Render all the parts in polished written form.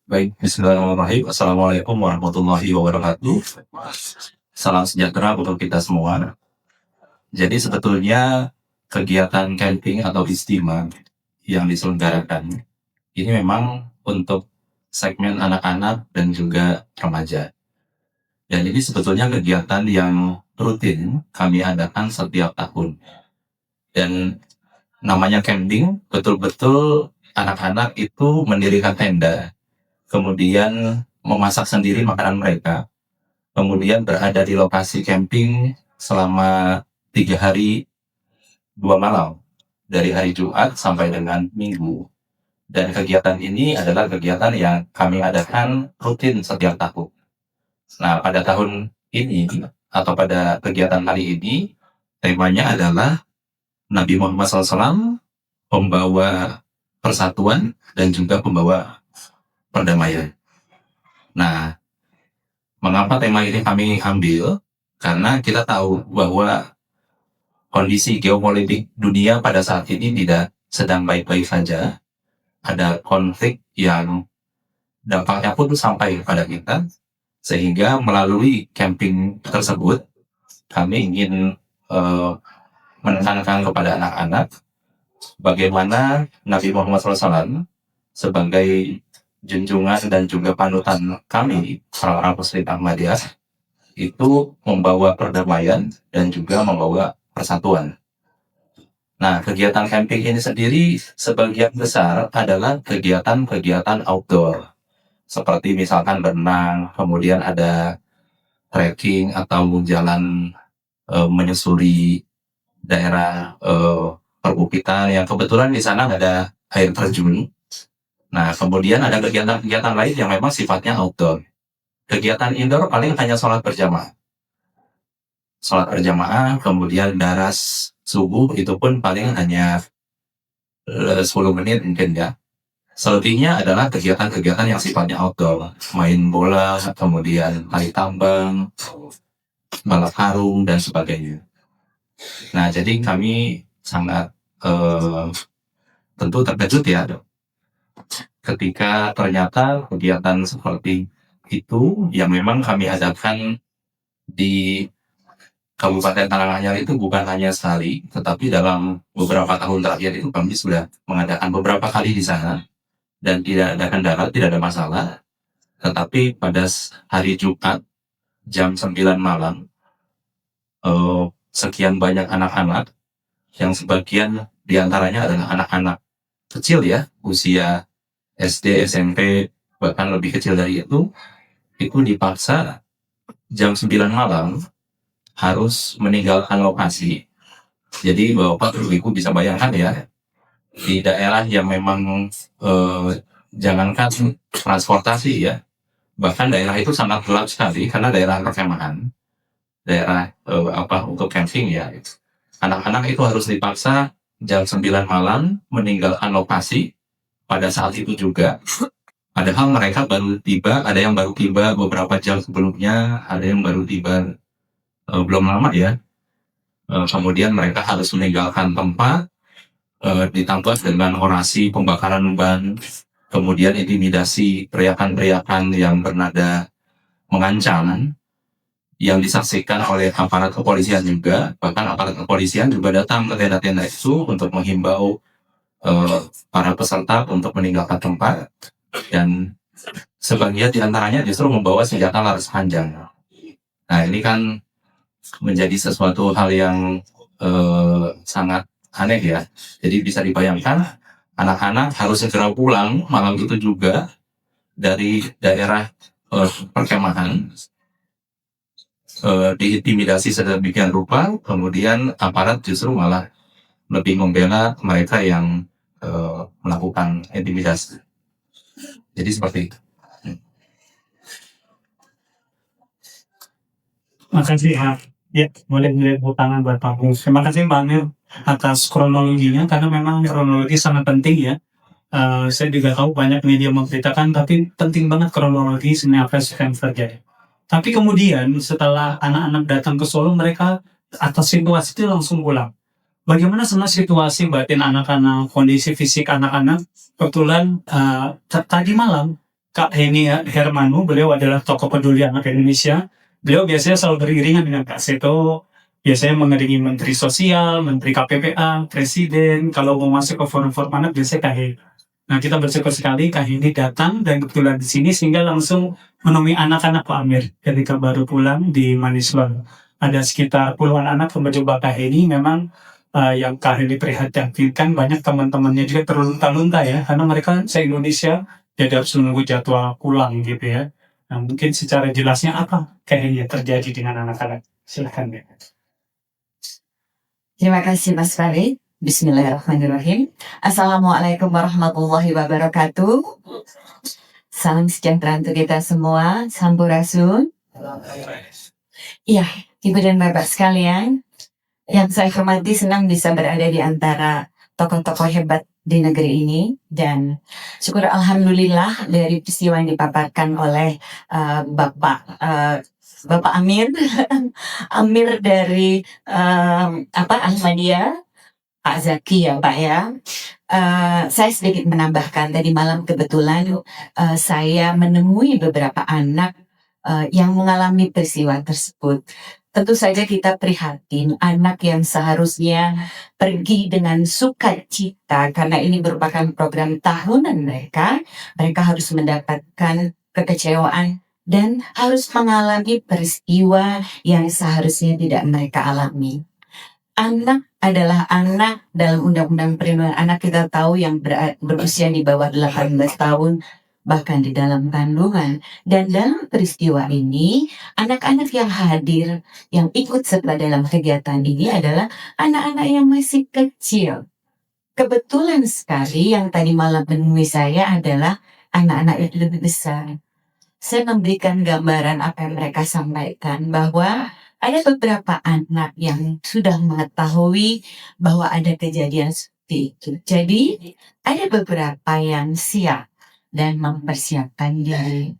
Baik, bismillahirrahmanirrahim. Assalamualaikum warahmatullahi wabarakatuh. Salam sejahtera untuk kita semua. Jadi sebetulnya kegiatan camping atau istimewa yang diselenggarakan ini memang untuk segmen anak-anak dan juga remaja. Dan ini sebetulnya kegiatan yang rutin kami adakan setiap tahun. Dan namanya camping, betul-betul anak-anak itu mendirikan tenda, kemudian memasak sendiri makanan mereka, kemudian berada di lokasi camping selama 3 hari 2 malam, dari hari Jumat sampai dengan Minggu. Dan kegiatan ini adalah kegiatan yang kami adakan rutin setiap tahun. Nah, pada tahun ini atau pada kegiatan kali ini, temanya adalah Nabi Muhammad SAW, pembawa persatuan dan juga pembawa perdamaian. Nah, mengapa tema ini kami ambil? Karena kita tahu bahwa kondisi geopolitik dunia pada saat ini tidak sedang baik-baik saja. Ada konflik yang dampaknya pun sampai kepada kita, sehingga melalui camping tersebut kami ingin menekankan kepada anak-anak bagaimana Nabi Muhammad SAW sebagai junjungan dan juga panutan kami orang-orang Muslim Ahmadiyah itu membawa perdamaian dan juga membawa persatuan. Nah, kegiatan camping ini sendiri sebagian besar adalah kegiatan-kegiatan outdoor, seperti misalkan berenang, kemudian ada trekking atau jalan menyusuri daerah perbukitan yang kebetulan di sana ada air terjun. Nah, kemudian ada kegiatan-kegiatan lain yang memang sifatnya outdoor. Kegiatan indoor paling hanya sholat berjamaah, kemudian daras subuh itu pun paling hanya 10 menit mungkin ya. Selebihnya adalah kegiatan-kegiatan yang sifatnya outdoor, main bola, kemudian tali tambang, balap karung, dan sebagainya. Nah, jadi kami sangat tentu terkejut ya ketika ternyata kegiatan seperti itu yang memang kami adakan di Kabupaten Karanganyar itu bukan hanya sekali, tetapi dalam beberapa tahun terakhir itu kami sudah mengadakan beberapa kali di sana dan tidak ada kendala, tidak ada masalah. Tetapi pada hari Jumat jam 9 malam, sekian banyak anak-anak yang sebagian diantaranya adalah anak-anak kecil ya, usia SD, SMP, bahkan lebih kecil dari itu dipaksa jam 9 malam harus meninggalkan lokasi. Jadi Bapak Ibu bisa bayangkan ya, di daerah yang memang jangankan transportasi ya, bahkan daerah itu sangat gelap sekali karena daerah perkemahan, daerah untuk camping ya. Anak-anak itu harus dipaksa jam 9 malam meninggalkan lokasi pada saat itu juga. Padahal mereka baru tiba, ada yang baru tiba beberapa jam sebelumnya, ada yang baru tiba belum lama ya. Kemudian mereka harus meninggalkan tempat, ditambah dengan orasi pembakaran ban, kemudian intimidasi, teriakan-teriakan yang bernada mengancam, yang disaksikan oleh aparat kepolisian juga. Bahkan aparat kepolisian juga datang ke tenda-tenda itu untuk menghimbau para peserta untuk meninggalkan tempat, dan sebagian diantaranya justru membawa senjata laras panjang. Nah, ini kan menjadi sesuatu hal yang sangat aneh ya. Jadi bisa dibayangkan anak-anak harus segera pulang malam itu juga dari daerah perkemahan, diintimidasi sedemikian rupa, kemudian aparat justru malah lebih membela mereka yang melakukan intimidasi. Jadi seperti itu. Makasih Pak. Ya, boleh tepuk tangan buat Pak Bung. Terima kasih Pak Amir atas kronologinya, karena memang kronologi sangat penting ya. Saya juga tahu banyak media memberitakan, tapi penting banget kronologi sebenarnya apa yang terjadi. Tapi kemudian setelah anak-anak datang ke Solo, mereka atas situasi itu langsung pulang. Bagaimana sebenarnya situasi batin anak-anak, kondisi fisik anak-anak? Kebetulan tadi malam Kak Heni Hermanu, beliau adalah tokoh peduli anak Indonesia. Beliau biasanya selalu beriringan dengan Kak Seto, biasanya mengiringi Menteri Sosial, Menteri KPPA, Presiden, kalau mau masuk ke forum-forum anak biasanya Kak Heni. Nah, kita bersyukur sekali Kak Heni datang dan kebetulan di sini sehingga langsung menemui anak-anak Pak Amir ketika baru pulang di Maniswan. Ada sekitar puluhan anak yang berjumpa Kak Heni, memang yang Kak Heni prihatinkan banyak teman-temannya juga terlunta-lunta ya, karena mereka se-Indonesia jadi harus menunggu jadwal pulang gitu ya. Nah, mungkin secara jelasnya apa kayaknya terjadi dengan anak-anak? Silahkan ya. Terima kasih Mas Farid. Bismillahirrahmanirrahim. Assalamualaikum warahmatullahi wabarakatuh. Salam sejahtera untuk kita semua. Sampurasun. Iya, Ibu dan Bapak sekalian, yang saya hormati, senang bisa berada di antara tokoh-tokoh hebat di negeri ini, dan syukur alhamdulillah dari peristiwa yang dipaparkan oleh Bapak Amir Amir dari Ahmadiyah, Pak Zaki ya Pak ya. Saya sedikit menambahkan, tadi malam kebetulan saya menemui beberapa anak yang mengalami peristiwa tersebut. Tentu saja kita prihatin anak yang seharusnya pergi dengan sukacita karena ini merupakan program tahunan mereka harus mendapatkan kekecewaan dan harus mengalami peristiwa yang seharusnya tidak mereka alami. Anak adalah anak dalam Undang-Undang Perlindungan Anak, kita tahu yang berusia di bawah 18 tahun, bahkan di dalam kandungan. Dan dalam peristiwa ini, anak-anak yang hadir, yang ikut serta dalam kegiatan ini adalah anak-anak yang masih kecil. Kebetulan sekali yang tadi malam menemui saya adalah anak-anak yang lebih besar. Saya memberikan gambaran apa yang mereka sampaikan, bahwa ada beberapa anak yang sudah mengetahui bahwa ada kejadian seperti itu. Jadi ada beberapa yang siap dan mempersiapkan diri.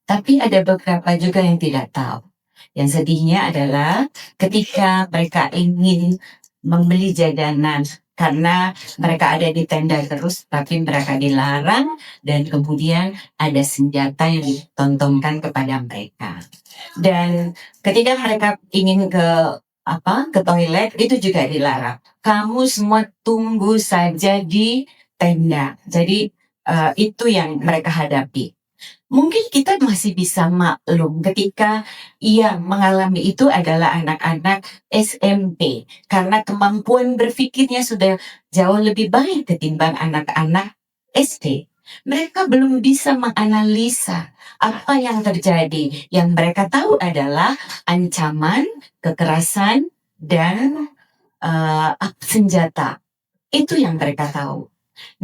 Tapi ada beberapa juga yang tidak tahu. Yang sedihnya adalah ketika mereka ingin membeli jajanan, karena mereka ada di tenda terus, tapi mereka dilarang dan kemudian ada senjata yang ditontonkan kepada mereka. Dan ketika mereka ingin ke toilet, itu juga dilarang. Kamu semua tunggu saja di tenda. Jadi itu yang mereka hadapi. Mungkin kita masih bisa maklum ketika ia mengalami itu adalah anak-anak SMP, karena kemampuan berpikirnya sudah jauh lebih baik ketimbang anak-anak SD. Mereka belum bisa menganalisa apa yang terjadi. Yang mereka tahu adalah ancaman, kekerasan, dan senjata. Itu yang mereka tahu.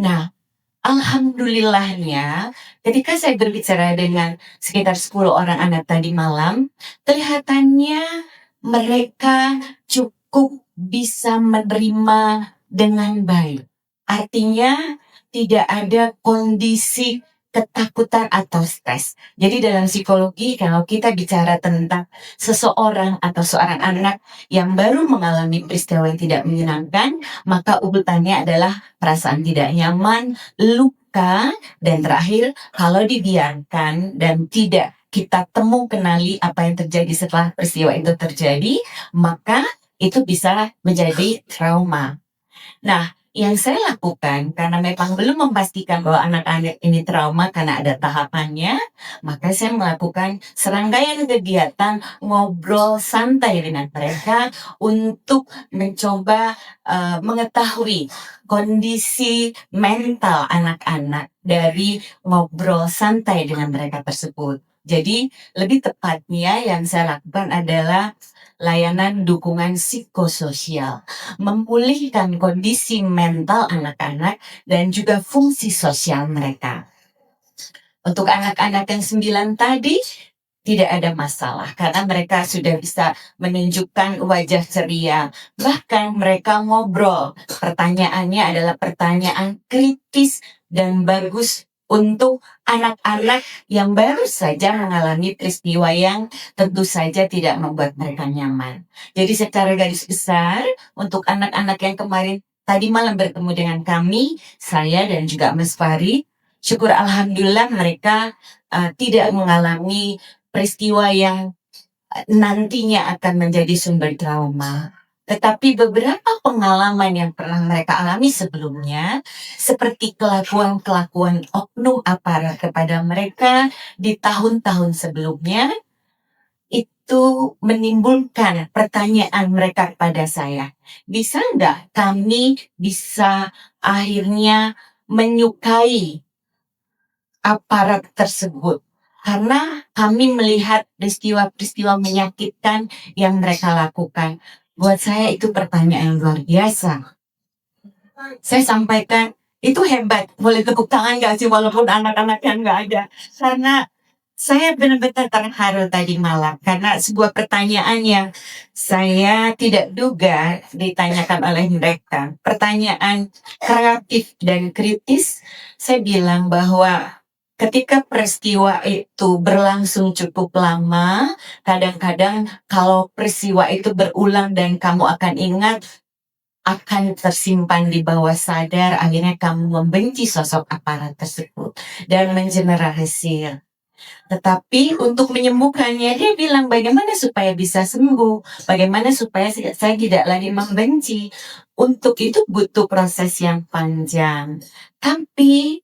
Nah, alhamdulillahnya, ketika saya berbicara dengan sekitar 10 orang anak tadi malam, kelihatannya mereka cukup bisa menerima dengan baik. Artinya tidak ada kondisi ketakutan atau stres. Jadi dalam psikologi, kalau kita bicara tentang seseorang atau seorang anak yang baru mengalami peristiwa yang tidak menyenangkan, maka urutannya adalah perasaan tidak nyaman, luka, dan terakhir kalau dibiarkan dan tidak kita kenali apa yang terjadi setelah peristiwa itu terjadi, maka itu bisa menjadi trauma. Nah, yang saya lakukan karena memang belum memastikan bahwa anak-anak ini trauma karena ada tahapannya, maka saya melakukan serangkaian kegiatan ngobrol santai dengan mereka untuk mencoba mengetahui kondisi mental anak-anak dari ngobrol santai dengan mereka tersebut. Jadi lebih tepatnya yang saya lakukan adalah layanan dukungan psikososial, memulihkan kondisi mental anak-anak dan juga fungsi sosial mereka. Untuk anak-anak yang 9 tadi, tidak ada masalah karena mereka sudah bisa menunjukkan wajah ceria. Bahkan mereka ngobrol. Pertanyaannya adalah pertanyaan kritis dan bagus untuk anak-anak yang baru saja mengalami peristiwa yang tentu saja tidak membuat mereka nyaman. Jadi secara garis besar, untuk anak-anak yang kemarin tadi malam bertemu dengan kami, saya dan juga Mas Fahri, syukur alhamdulillah mereka tidak mengalami peristiwa yang nantinya akan menjadi sumber trauma. Tetapi beberapa pengalaman yang pernah mereka alami sebelumnya, seperti kelakuan-kelakuan oknum aparat kepada mereka di tahun-tahun sebelumnya, itu menimbulkan pertanyaan mereka kepada saya. Bisa nggak kami bisa akhirnya menyukai aparat tersebut? Karena kami melihat peristiwa-peristiwa menyakitkan yang mereka lakukan. Buat saya itu pertanyaan yang luar biasa. Saya sampaikan, itu hebat. Boleh tepuk tangan gak sih walaupun anak-anaknya nggak ada. Karena saya benar-benar terharu tadi malam. Karena sebuah pertanyaan yang saya tidak duga ditanyakan oleh mereka. Pertanyaan kreatif dan kritis. Saya bilang bahwa ketika peristiwa itu berlangsung cukup lama, kadang-kadang kalau peristiwa itu berulang dan kamu akan ingat, akan tersimpan di bawah sadar, akhirnya kamu membenci sosok aparat tersebut dan mengeneralisir. Tetapi untuk menyembuhkannya, dia bilang bagaimana supaya bisa sembuh, bagaimana supaya saya tidak lagi membenci. Untuk itu butuh proses yang panjang. Tapi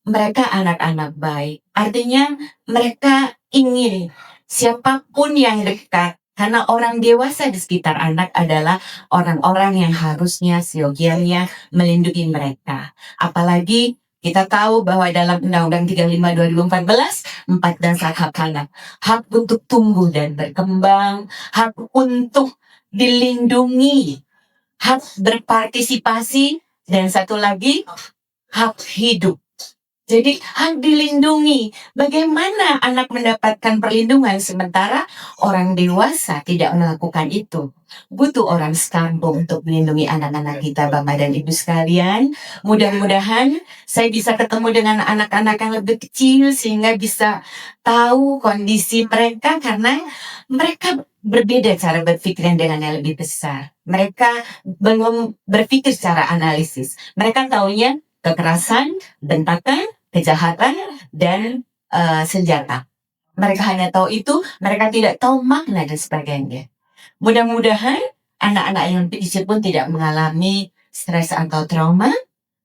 mereka anak-anak baik. Artinya mereka ingin siapapun yang dekat. Karena orang dewasa di sekitar anak adalah orang-orang yang harusnya seyogianya melindungi mereka. Apalagi kita tahu bahwa dalam Undang-Undang 35 2014, 4 dan hak anak. Hak untuk tumbuh dan berkembang, hak untuk dilindungi, hak berpartisipasi, dan satu lagi, hak hidup. Jadi hak dilindungi. Bagaimana anak mendapatkan perlindungan sementara orang dewasa tidak melakukan itu? Butuh orang sekampung untuk melindungi anak-anak kita, Bapak dan Ibu sekalian. Mudah-mudahan saya bisa ketemu dengan anak-anak yang lebih kecil sehingga bisa tahu kondisi mereka, karena mereka berbeda cara berpikir dengan yang lebih besar. Mereka belum berpikir secara analisis. Mereka taunya kekerasan, bentakan, kejahatan, dan senjata. Mereka hanya tahu itu, mereka tidak tahu makna dan sebagainya. Mudah-mudahan anak-anak yang lebih kecil pun tidak mengalami stres atau trauma.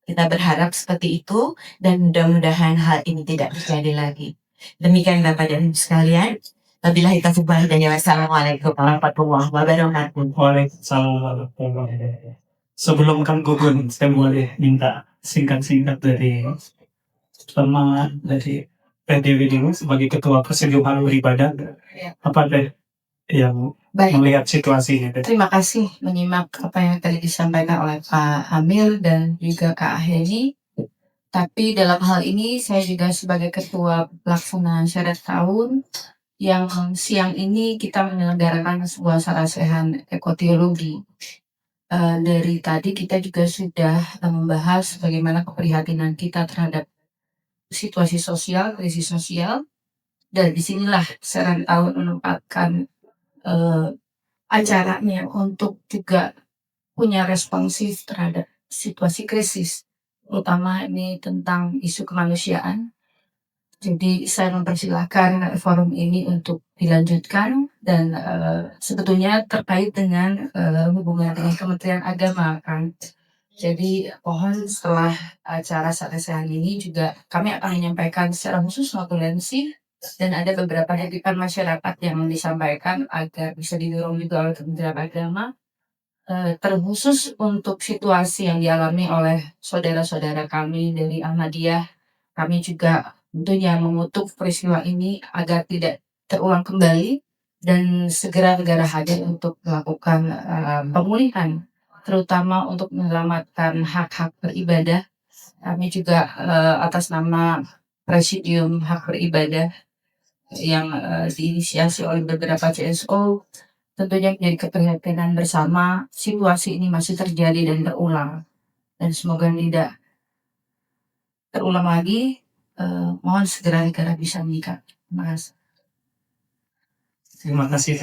Kita berharap seperti itu, dan mudah-mudahan hal ini tidak terjadi lagi. Demikian Bapak dan Ibu sekalian. Wabillahi taufiq wal hidayah. Wassalamualaikum warahmatullahi wabarakatuh. Waalaikumsalam warahmatullahi wabarakatuh. Sebelum Kang Gugun, saya boleh minta singkat-singkat dari semangat dari PDW ini sebagai Ketua Presidium Halal Beribadah. Ya. Apa deh yang Baik, melihat situasinya? terima kasih menyimak apa yang tadi disampaikan oleh Pak Hamil dan juga Kak Aheni. Tapi dalam hal ini saya juga sebagai Ketua Pelaksana Syarat Tahun yang siang ini kita menyelenggarakan sebuah sarasehan ekoteologi. Dari tadi kita juga sudah membahas bagaimana keprihatinan kita terhadap situasi sosial, krisis sosial, dan disinilah Syarat Tahun menempatkan acaranya untuk juga punya responsif terhadap situasi krisis, terutama ini tentang isu kemanusiaan. Jadi saya mempersilahkan forum ini untuk dilanjutkan dan sebetulnya terkait dengan hubungan dengan Kementerian Agama kan. Jadi mohon setelah acara sarasehan ini juga kami akan menyampaikan secara khusus notulensi dan ada beberapa titipan masyarakat yang disampaikan agar bisa didorong juga oleh Kementerian Agama, terkhusus untuk situasi yang dialami oleh saudara-saudara kami dari Ahmadiyah. Kami juga tentunya mengutuk peristiwa ini agar tidak terulang kembali dan segera negara hadir untuk melakukan pemulihan, terutama untuk menyelamatkan hak-hak beribadah. Kami juga atas nama Presidium Hak Beribadah yang diinisiasi oleh beberapa CSO, tentunya menjadi keprihatinan bersama situasi ini masih terjadi dan berulang, dan semoga tidak terulang lagi. Mohon segera negara bisa mengikat. Terima kasih. Terima kasih.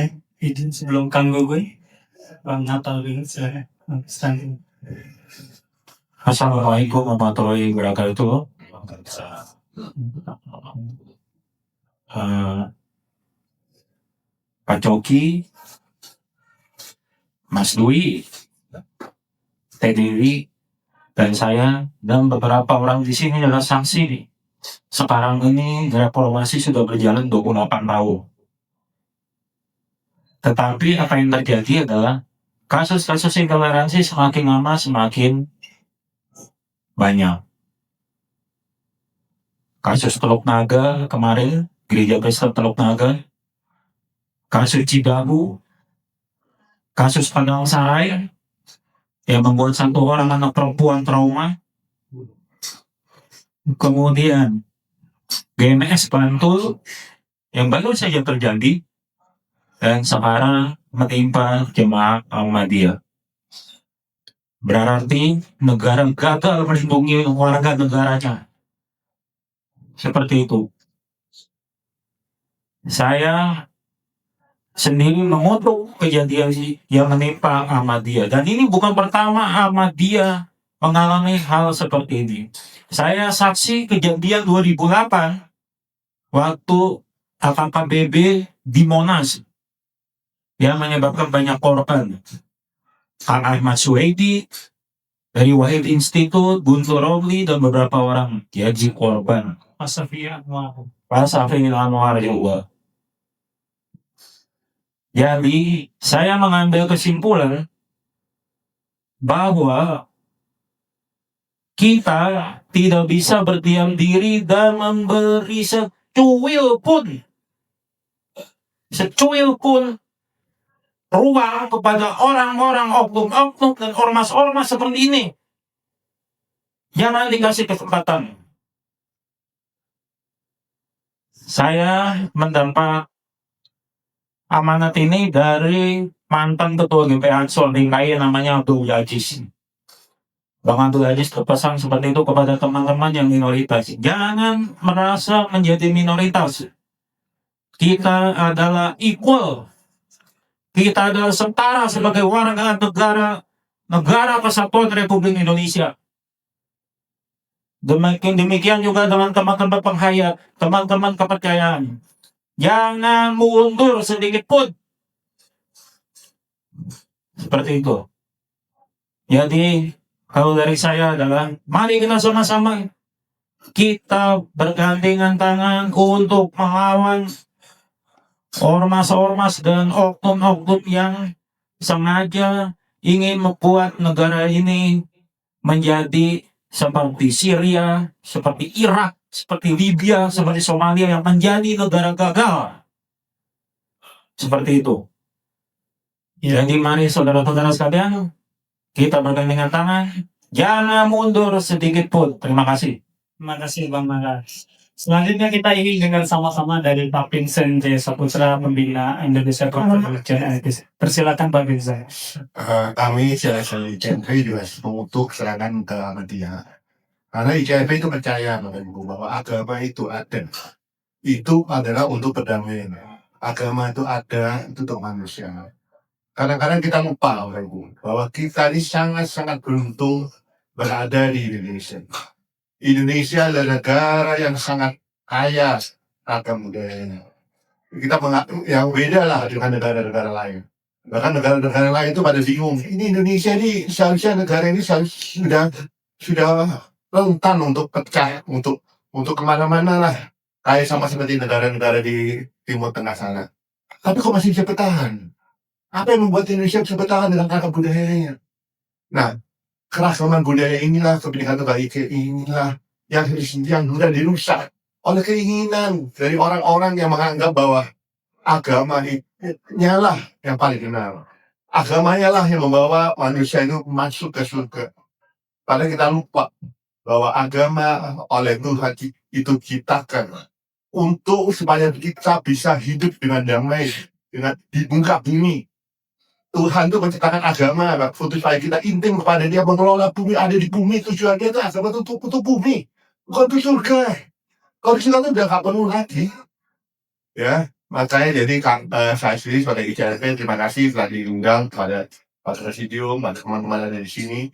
Izin sebelum Kang Gugun, Bang Natal dulu silakan. Assalamualaikum warahmatullahi wabarakatuh. Pak Coki, Mas Dwi, Teh Dewi, dan saya, dan beberapa orang di sini adalah saksi. Sekarang ini reformasi sudah berjalan 28 tahun. Tetapi apa yang terjadi adalah kasus-kasus intoleransi semakin lama semakin banyak. Kasus Teluk Naga kemarin, Gereja Kristen Teluk Naga, kasus Cidahu, kasus Padang Sarai yang membuat satu orang anak perempuan trauma, kemudian GMS Bantul yang baru saja terjadi, dan sekarang menimpa jemaat Ahmadiyah. Berarti negara gagal melindungi warga negaranya. Seperti itu. Saya sendiri mengutuk kejadian yang menimpa Ahmadiyah. Dan ini bukan pertama Ahmadiyah mengalami hal seperti ini. Saya saksi kejadian 2008 waktu AKKBB di Monas yang menyebabkan banyak korban. Kang Ahmad Suwaidi dari Wahid Institute, Guntur Romli, dan beberapa orang jadi korban. Pak Safiya Anwar. Pak Safiya Anwar juga. Jadi, saya mengambil kesimpulan bahwa kita tidak bisa berdiam diri dan memberi secuil pun ruang kepada orang-orang oknum-oknum dan ormas-ormas seperti ini. Jangan dikasih kesempatan. Saya mendapat amanat ini dari mantan ketua GP Ansor DKI namanya Abdul Aziz. Bang Abdul Aziz berpesan seperti itu kepada teman-teman yang minoritas. Jangan merasa menjadi minoritas. Kita adalah equal. Kita adalah setara sebagai warga negara kesatuan Republik Indonesia. Demikian juga teman-teman penghayat, teman-teman kepercayaan. Jangan mundur sedikit pun. Seperti itu. Jadi, kalau dari saya adalah, mari kita sama-sama kita bergandengan tangan untuk melawan ormas-ormas dan oknum-oknum yang sengaja ingin membuat negara ini menjadi seperti Syria, seperti Irak, seperti Libya, seperti Somalia yang menjadi negara gagal. Seperti itu. Jadi mari saudara-saudara sekalian, kita bergandengan tangan, jangan mundur sedikit pun. Terima kasih. Terima kasih Bang Magas. Selanjutnya kita ingin dengar sama-sama dari Pak Vincent J. Saputra, Pembina Indonesia Corporation. Persilakan Pak Vincent. Kami dari ICNP juga mengutuk serangan ke Ahmadiyah. Karena ICNP itu percaya Bapak Ibu bahwa agama itu ada. Itu adalah untuk perdamaian. Agama itu ada itu untuk manusia. Kadang-kadang kita lupa Bapak Ibu bahwa kita ini sangat-sangat beruntung berada di Indonesia. Indonesia adalah negara yang sangat kaya ragam budayanya. Kita yang beda lah dengan negara-negara lain. Bahkan negara-negara lain itu pada bingung. Ini Indonesia ini seharusnya negara ini sudah rentan untuk pecah, untuk kemana-mana lah. Kayak sama seperti negara-negara di Timur Tengah sana. Tapi kok masih bisa bertahan? Apa yang membuat Indonesia bisa bertahan dengan ragam budayanya? Nah, keragaman budaya inilah, kebinekaan tunggal ika inilah yang sudah dirusak oleh keinginan dari orang-orang yang menganggap bahwa agama nya lah yang paling benar. Agamanya lah yang membawa manusia itu masuk ke surga. Padahal kita lupa bahwa agama oleh Tuhan itu diciptakan untuk supaya kita bisa hidup dengan damai dengan di muka bumi. Tuhan itu menciptakan agama untuk supaya kita intim kepada Dia, mengelola bumi, ada di bumi. Tujuannya itu agama untuk bumi, bukan untuk surga. Kalau kita itu udah gak perlu lagi, ya. Makanya jadi saya sendiri sebagai ICNP terima kasih telah diundang kepada Pak Presidium, pada teman-teman ada di sini.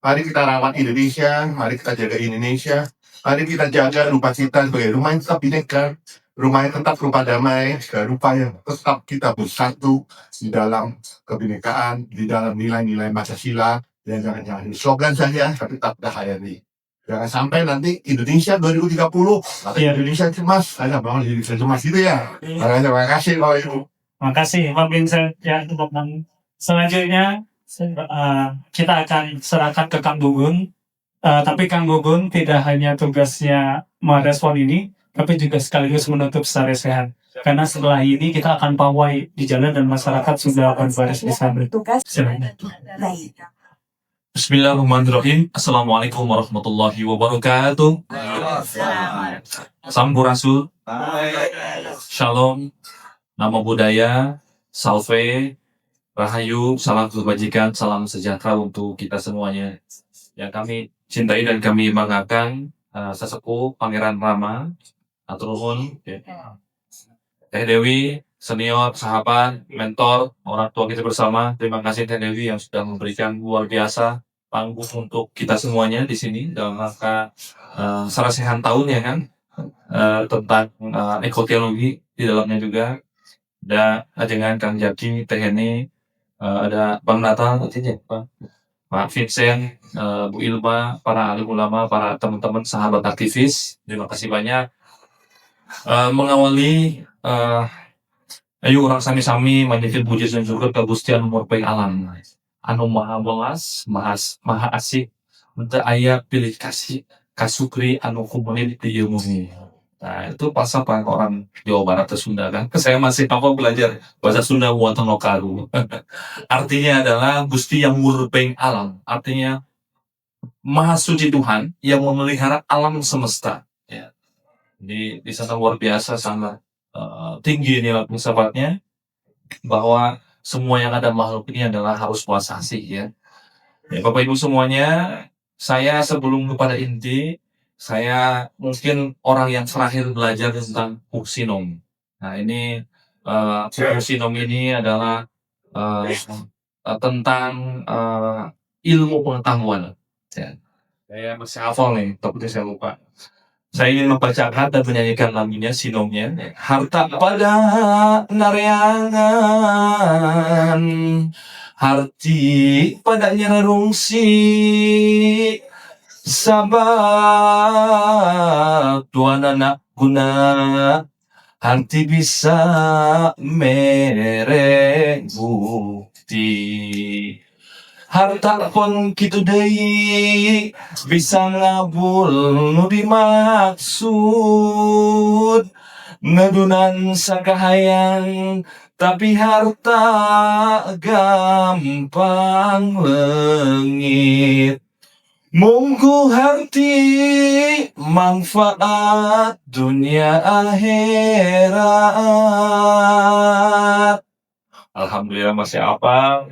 Mari kita rawat Indonesia, mari kita jaga Indonesia Mari kita jaga rupa kita sebagai rumah yang tetap bineka, rumah yang tetap rupa damai, dan rupa yang tetap kita bersatu di dalam kebinekaan, di dalam nilai-nilai Pancasila, dan jangan slogan saja, tapi tetap dihayati. Jangan sampai nanti Indonesia 2030, atau Indonesia cemas, saya bangun Indonesia cemas gitu ya. Terima kasih Bapak Ibu. Makasih Pak Vincent ya untuk selanjutnya kita akan serahkan ke Kang Gugun. Tapi Kang Gugun tidak hanya tugasnya merespon ini, tapi juga sekaligus menutup secara sehat. Karena setelah ini kita akan pawai di jalan dan masyarakat sudah berbaris di sana. Silakan. Bismillahirrahmanirrahim. Assalamualaikum warahmatullahi wabarakatuh. Sampurasul. Shalom. Nama budaya, salve, rahayu, salam kebajikan, salam sejahtera untuk kita semuanya. Yang kami cintai dan kami banggakan, sesepuh Pangeran Rama, aturun, Teh Dewi, senior, sahabat, mentor, orang tua kita bersama. Terima kasih Teh Dewi yang sudah memberikan luar biasa panggung untuk kita semuanya di sini dalam rangka sarasehan tahun ya kan, tentang ekoteologi di dalamnya juga. Ada dengan Kang Jaki, Teh Heni, ada Bang Natal, Pak Vincent, Bu Ilma, para alim ulama, para teman-teman sahabat aktivis. Terima kasih banyak. Mengawali ayo orang sami-sami manjatkeun puji dan syukur ka Gusti anu murpeng alam. Anu maha welas, maha asik, teu aya pilih kasih kasukri anu kumpulin di ieu bumi. Nah, itu pasapan orang Jawa Barat atau Sunda kan. Saya masih belajar bahasa Sunda wonten lokalu. Artinya adalah Gusti yang murpeng alam. Artinya Maha Suci Tuhan yang memelihara alam semesta. Ya. Di sana luar biasa, sangat tinggi nilai filsafatnya bahwa semua yang ada makhluk ini adalah harus puas asih ya. Bapak Ibu semuanya, saya sebelum kepada inti, saya mungkin orang yang terakhir belajar tentang Fuksinom. Nah ini Fuksinom ini adalah tentang ilmu pengetahuan. Ya. Saya masih hafal nih, tapi saya lupa. Saya ingin membacakan dan menyanyikan lagunya, sinomnya. Harta pada nareangan, harti pada nyerungsi, sabab tuan anak guna, harti bisa merek bukti. Harta pun kitu deui bisa ngabul nu dimaksud, ngedunan sakahayang tapi harta gampang leungit. Munggu harti manfaat dunia akhirat. Alhamdulillah masih apa?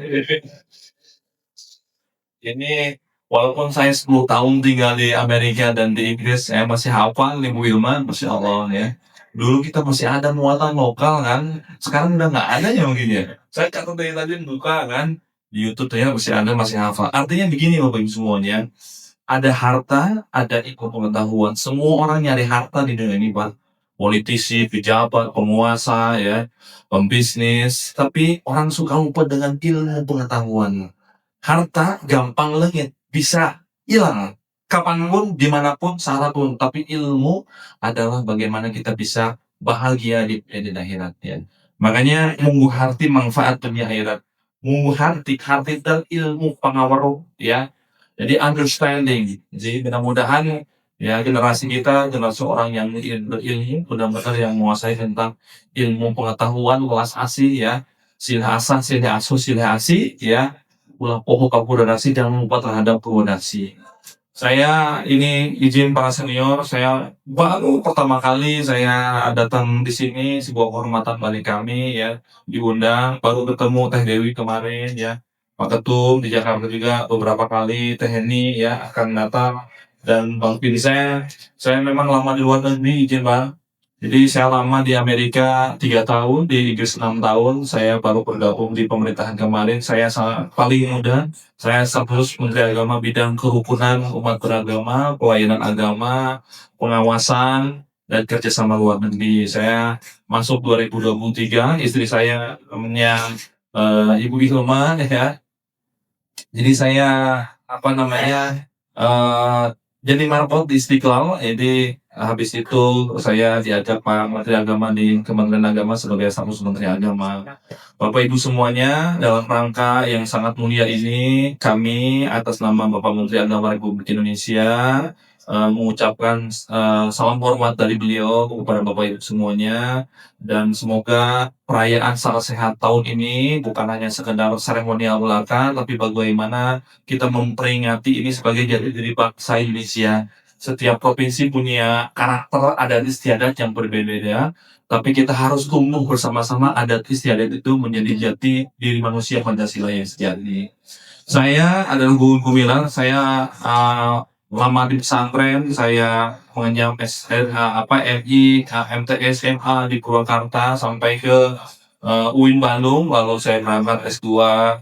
Ini walaupun saya 10 tahun tinggal di Amerika dan di Inggris, saya masih hafal Ibu Ilman, Masya Allah ya. Dulu kita masih ada muatan lokal kan, sekarang udah nggak ada ya mungkin ya. Saya catat dari tadi buka kan, di YouTube ya masih ada, masih hafal. Artinya begini Bapak Ibu semuanya, ada harta, ada ilmu pengetahuan. Semua orang nyari harta di dunia ini Pak. Politisi, pejabat, penguasa ya, pembisnis. Tapi orang suka lupa dengan ilmu pengetahuan. Harta gampang leungit, bisa hilang kapanpun, dimanapun, saatapun. Tapi ilmu adalah bagaimana kita bisa bahagia di akhirat ya. Makanya munggu harti manfaat dunia akhirat. Munggu harti dan ilmu pengawaruh ya. Jadi understanding. Jadi mudah-mudahan ya generasi kita, generasi orang yang berilmu, benar-benar yang menguasai tentang ilmu pengetahuan, welas asih ya. Silih asah, silih asuh, silih asih ya. Ulah pokok kapudasi jangan lupa terhadap kodasi. Saya ini izin para senior, saya baru pertama kali saya datang di sini, sebuah kehormatan bagi kami ya, diundang, baru ketemu Teh Dewi kemarin ya, Pak Ketum di Jakarta juga beberapa kali, Teh Heni ya akan datang, dan Bang Vincent. Saya memang lama di luar negeri, izin Bang, Jadi saya lama di Amerika 3 tahun, di Inggris 6 tahun, saya baru bergabung di pemerintahan kemarin, saya paling muda, saya status Menteri Agama bidang kerukunan umat beragama, pelayanan agama, pengawasan, dan kerjasama luar negeri. Saya masuk 2023, istri saya namanya Ibu Hilma ya. Jadi saya apa namanya eh jadi marbot di Istiqlal. Jadi habis itu saya diajak Pak Menteri Agama di Kementerian Agama sebagai status Menteri Agama. Bapak Ibu semuanya, dalam rangka yang sangat mulia ini, kami atas nama Bapak Menteri Agama Republik Indonesia mengucapkan salam hormat dari beliau kepada Bapak Ibu semuanya, dan semoga perayaan Salam Sehat tahun ini bukan hanya sekedar seremonial belaka, tapi bagaimana kita memperingati ini sebagai jati diri bangsa Indonesia. Setiap provinsi punya karakter adat istiadat yang berbeda, tapi kita harus tumbuh bersama-sama adat istiadat itu menjadi jati diri manusia Pancasila yang sejati. Saya adalah Gugun Gumilang, saya lama di pesantren, saya mengenyam MI, MTS, MA di Purwakarta sampai ke UIN Bandung, lalu saya berangkat S2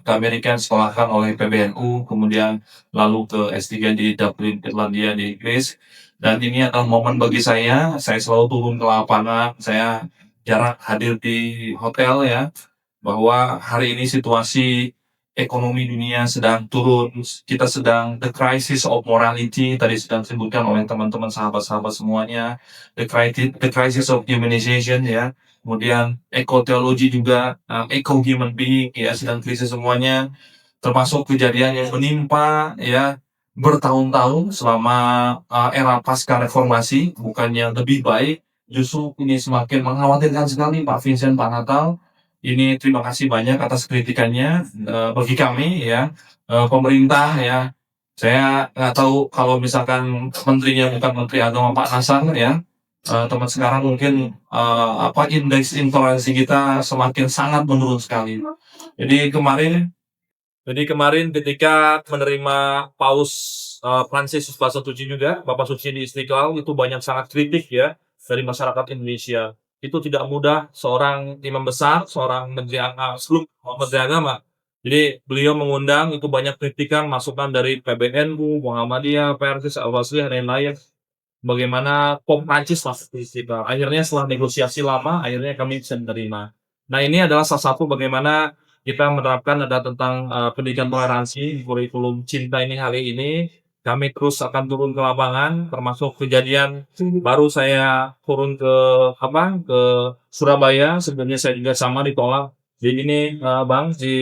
ke Amerika, disekolahkan oleh PBNU, kemudian lalu ke S3 di Dublin, Irlandia di Inggris. Dan ini adalah momen bagi saya selalu turun ke lapangan, saya jarang hadir di hotel ya, bahwa hari ini situasi ekonomi dunia sedang turun, kita sedang the crisis of morality, tadi sedang disebutkan oleh teman-teman sahabat-sahabat semuanya, the crisis of humanization ya, kemudian ekoteologi juga, eco human being ya, sedang krisis semuanya, termasuk kejadian yang menimpa ya bertahun-tahun selama era pasca reformasi, bukannya lebih baik, justru ini semakin mengkhawatirkan sekali Pak Vincent, Pak Natal. Ini terima kasih banyak atas kritikannya bagi kami ya, pemerintah ya. Saya nggak tahu kalau misalkan menterinya bukan Menteri Agama Pak Nasar ya, teman sekarang mungkin indeks intoleransi kita semakin sangat menurun sekali. Jadi kemarin ketika menerima Paus Francis Bapak Suci juga, Bapak Suci di Istiqlal, itu banyak sangat kritik ya dari masyarakat Indonesia. Itu tidak mudah seorang imam besar, seorang sebelum menteri agama. Jadi beliau mengundang itu banyak kritikan, masukan dari PBNU, Muhammadiyah, Persis, Al-Waslih, dan lain-lain. Bagaimana Pop Prancis masuk di Istiqlal. Akhirnya setelah negosiasi lama, akhirnya kami bisa menerima. Nah ini adalah salah satu bagaimana kita menerapkan ada tentang pendidikan toleransi, kurikulum cinta ini hari ini. Kami terus akan turun ke lapangan, termasuk kejadian baru saya turun ke Surabaya. Sebenarnya saya juga sama ditolak. Jadi ini Bang di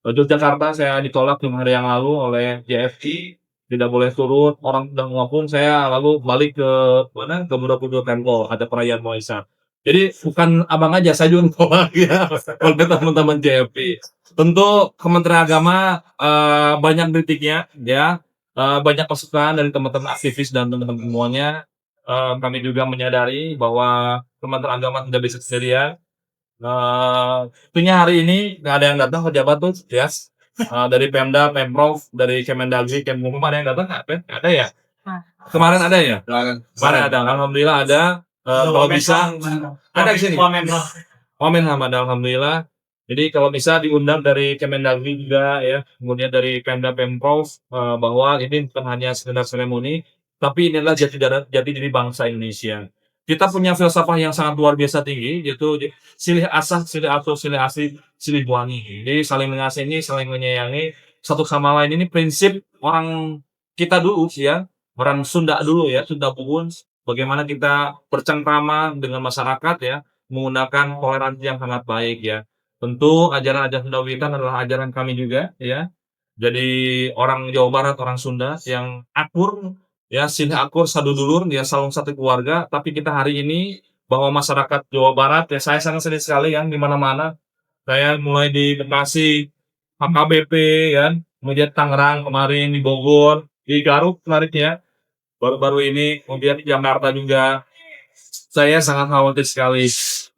Yogyakarta saya ditolak 5 hari yang lalu oleh JFI, tidak boleh turun, orang udah ngomong saya lalu balik ke mana, ke Borobudur Temple, ada perayaan Waisak. Jadi bukan abang aja, saya juga tolak ya, oleh teman-teman JFI. Tentu Kementerian Agama banyak kritiknya ya, banyak masukan dari teman-teman aktivis dan teman-teman semuanya. Kami juga menyadari bahwa Kementerian Agama tidak bisa sendirian. Tentunya hari ini nggak ada yang datang pejabat tuh, ya. Dari Pemda, Pemprov, dari Kemendagri, Kemkumham ada yang datang nggak, Pen? Ada ya? Kemarin ada ya? Kemarin ada. Alhamdulillah ada. Kalau bisa ada di sini. Wamen ada, alhamdulillah. Jadi kalau bisa diundang dari Kemendagri juga ya, kemudian dari Pemda, Pemprov, bahwa ini bukan hanya sekedar seremoni, tapi ini adalah jati diri bangsa Indonesia. Kita punya filsafah yang sangat luar biasa tinggi, yaitu silih asah, silih asuh, silih asih, silih buangi. Jadi saling mengasihi, saling menyayangi satu sama lain. Ini prinsip orang kita dulu ya, orang Sunda dulu ya, Sunda Buhun. Bagaimana kita bercengkrama dengan masyarakat ya, menggunakan toleransi yang sangat baik ya. Tentu ajaran-ajaran Sunda Wiwitan adalah ajaran kami juga ya. Jadi orang Jawa Barat, orang Sunda yang akur ya, silih akur sadudulur ya, saling satu keluarga. Tapi kita hari ini bahwa masyarakat Jawa Barat ya, saya sangat sedih sekali kan di mana-mana. Saya mulai di Bekasi, HKBP ya, kemudian Tangerang kemarin, di Bogor, di Garut kemarin ya, baru-baru ini, kemudian di Jakarta juga. Saya sangat khawatir sekali.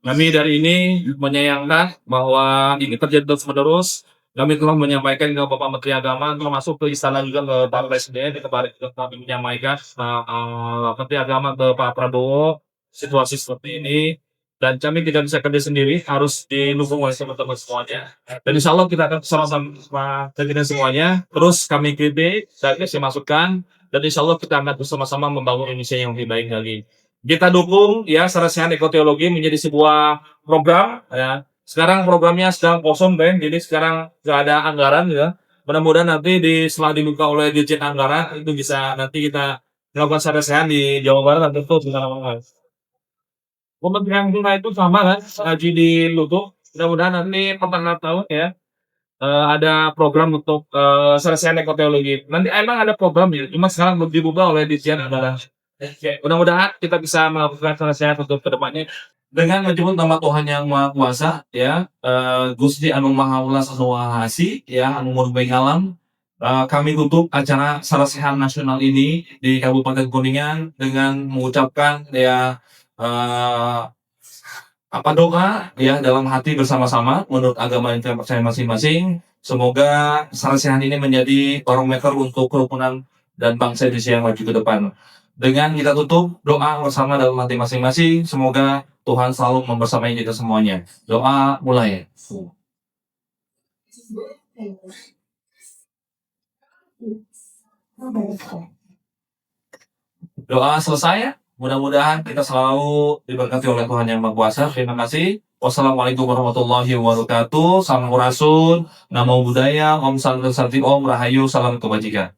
Kami dari ini menyayangkan bahwa ini terjadi terus-menerus. Kami telah menyampaikan ke Bapak Menteri Agama, termasuk ke istana juga ke Pak Presiden, kemarin juga kami menyampaikan Menteri Agama ke Pak Prabowo, situasi seperti ini. Dan kami tidak bisa kerja sendiri, harus didukung oleh teman-teman semuanya. Dan insya Allah kita akan bersama-sama dengan semuanya. Terus kami kritik, dan kasih masukan, dan insya Allah kita akan bersama-sama membangun Indonesia yang lebih baik lagi. Kita dukung ya Sarasehan Ekoteologi menjadi sebuah program ya. Sekarang programnya sedang kosong Ben, jadi sekarang nggak ada anggaran ya. Mudah-mudahan nanti setelah dibuka oleh Dirjen Anggaran itu bisa nanti kita melakukan Sarasehan di Jawa Barat dan tentu di mana-mana. Kementerian Lingkungan itu sama kan, haji di Lutut. Mudah-mudahan nanti pertengahan tahun ya ada program untuk Sarasehan Ekoteologi. Nanti emang ada program ya, cuma sekarang belum dibuka oleh Dirjen Anggaran. Mudah-mudahan kita bisa melakukan Sarasehan untuk kedepannya. Dengan menyebut nama Tuhan yang Maha Kuasa, ya, Gusti Anu Maha Ulas Anu Wahasi, ya, Anu Murbai Alam. Kami tutup acara Sarasehan Nasional ini di Kabupaten Kuningan dengan mengucapkan ya doa ya dalam hati bersama-sama menurut agama yang kita percaya masing-masing. Semoga Sarasehan ini menjadi barometer untuk kerukunan dan bangsa Indonesia yang maju ke depan. Dengan kita tutup doa bersama dalam hati masing-masing, semoga Tuhan selalu membersamai kita semuanya. Doa mulai. Doa selesai. Mudah-mudahan kita selalu diberkati oleh Tuhan yang Maha Kuasa. Terima kasih. Wassalamualaikum warahmatullahi wabarakatuh. Salam Rasul, Namo Buddhaya, Om Santi, Om Rahayu, salam kebajikan.